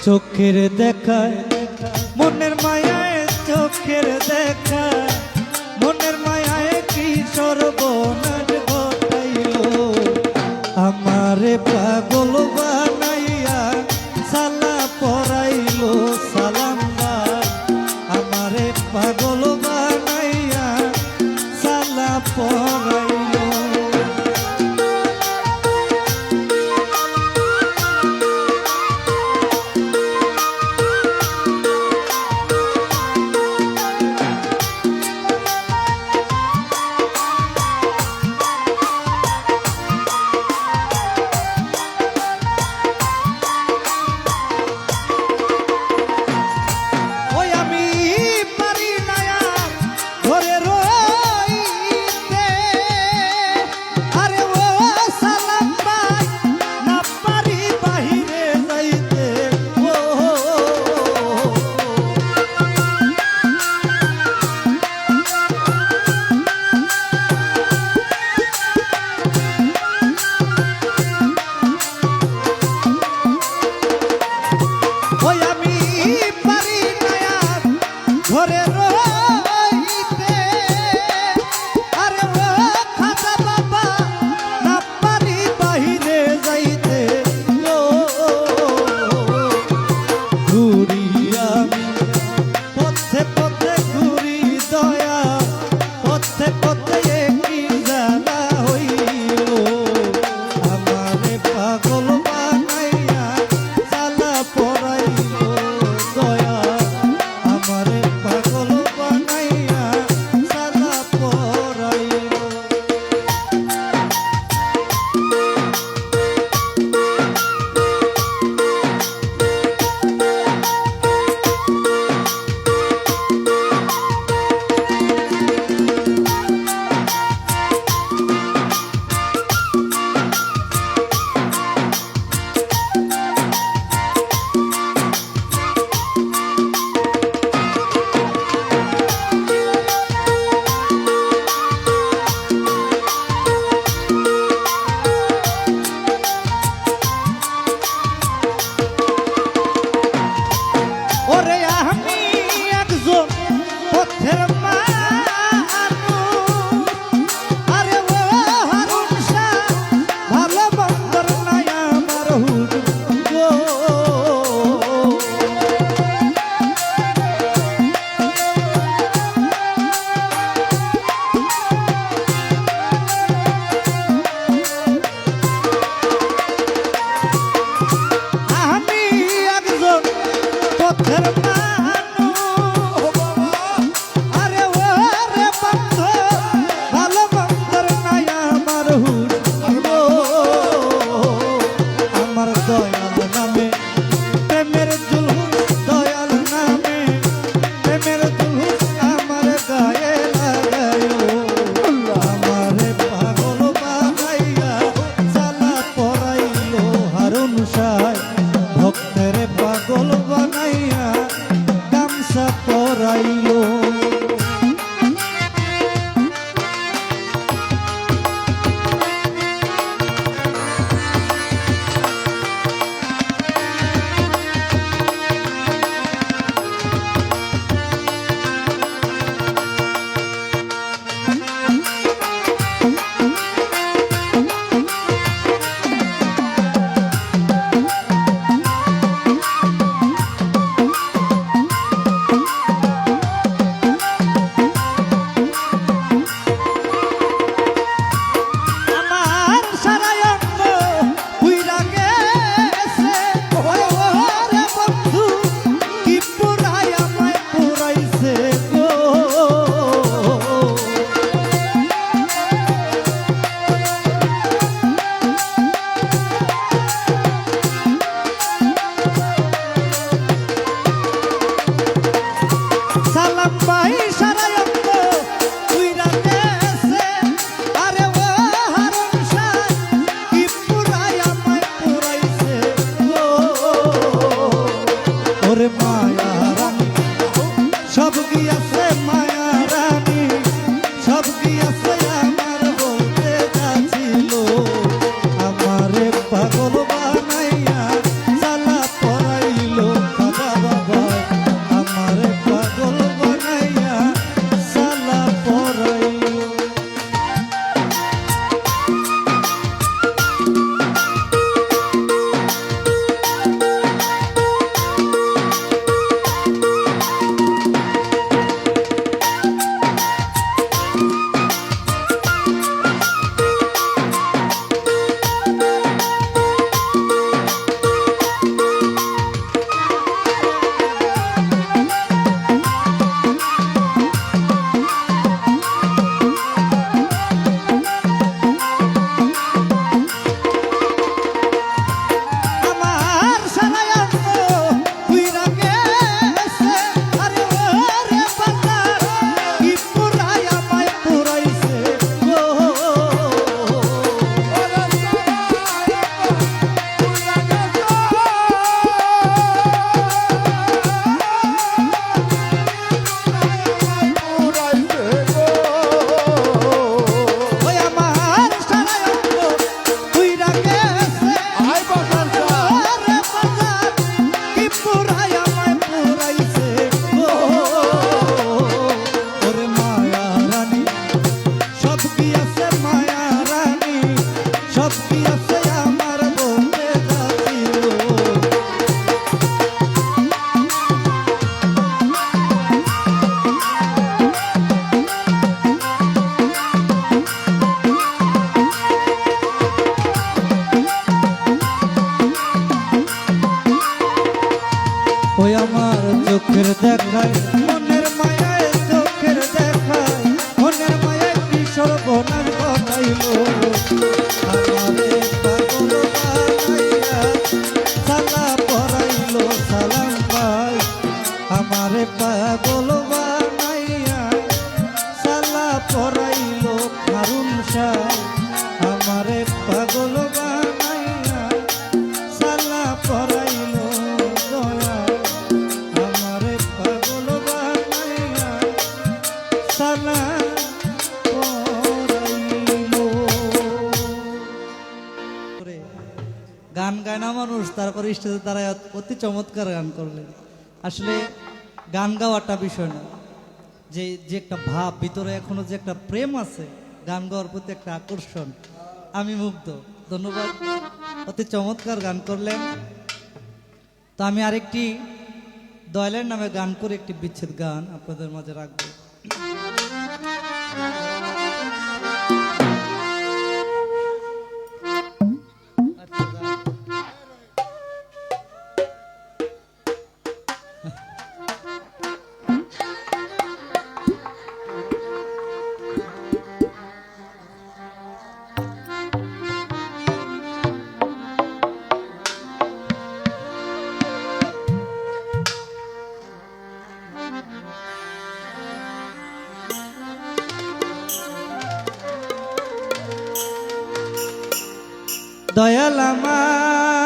চোখের দেখায় মনের মায়ায়, চোখের দেখায় মনের মায়ায় কি সর্বনাশ ঘটাইলো। আমারে পাগল বানাইয়া সালা পরাইলো সালামবার, আমারে পাগল বানাইয়া সালা পরাইলো। চোখের দেখায় মনের মায়ায় চোখের দেখায় মনের মায়ায় কি সর্বনাশ ঘটাইলো আমারে পাগল বানাইয়া সালা পরাইলো সালাম ভাই আমারে পাগল বানাইয়া সালা পরাইলো কারুন শাহ আমারে পাগল বানাইয়া সালা পরাইলো দয়া আমারে পাগল বানাইয়া সালা পরাইলো। গান গায় না মানুষ, তারপরে স্টেজে দাঁড়ায় অতি চমৎকার গান করলেন। আসলে গান গাওয়াটা বিষয় না, যে যে একটা ভাব ভিতরে এখনো যে একটা প্রেম আছে, গান গাওয়ার প্রতি একটা আকর্ষণ, আমি মুগ্ধ। ধন্যবাদ, অতি চমৎকার গান করলেন। তো আমি আরেকটি দয়ালের নামে গান করে একটি বিচ্ছেদ গান আপনাদের মাঝে রাখবো। দয়াল আমার